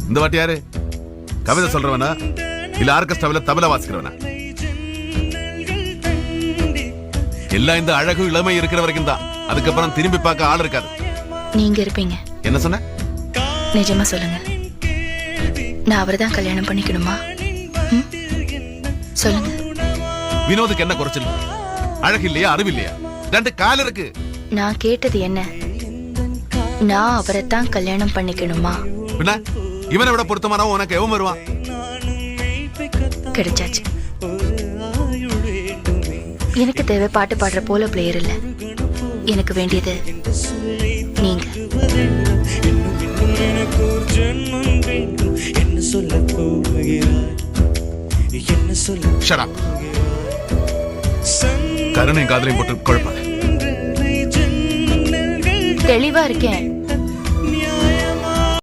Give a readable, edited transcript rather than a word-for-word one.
இந்த வாட்டி யாரு கவிதை சொல்றவனா இல்ல ஆர்கெஸ்ட்ராவில தபலா வாசிக்கிறவனா? எல்லாம் இந்த அழகு இளமை இருக்கிற வரைக்கும் தான். அதுக்கப்புறம் திரும்பி பார்க்க ஆள் இருக்காது. நீங்க இருப்பீங்க. என்ன சொன்ன? நிஜமா சொல்லுங்க, நான் அவரை தான் கல்யாணம் பண்ணிக்கணுமா? சொல்லுங்க. வினோதுக்கு என்ன குறைச்சல்? அழகு இல்லையா, அறிவு இல்லையா? 2 கால் இருக்கு. நான் கேட்டது என்ன, நான் அவரை தான் கல்யாணம் பண்ணிக்கணுமா? பின்ன இவனை விட பொருத்தமானவன் உனக்கு எவன் வருவான்? கிடைச்சாச்சு. எனக்கு தேவை பாட்டு பாடுற போல பிளேயர் இல்ல. எனக்கு வேண்டியது நீங்க. கருணை காதலையும் போட்டு குழப்பாத. தெளிவா இருக்கேன்.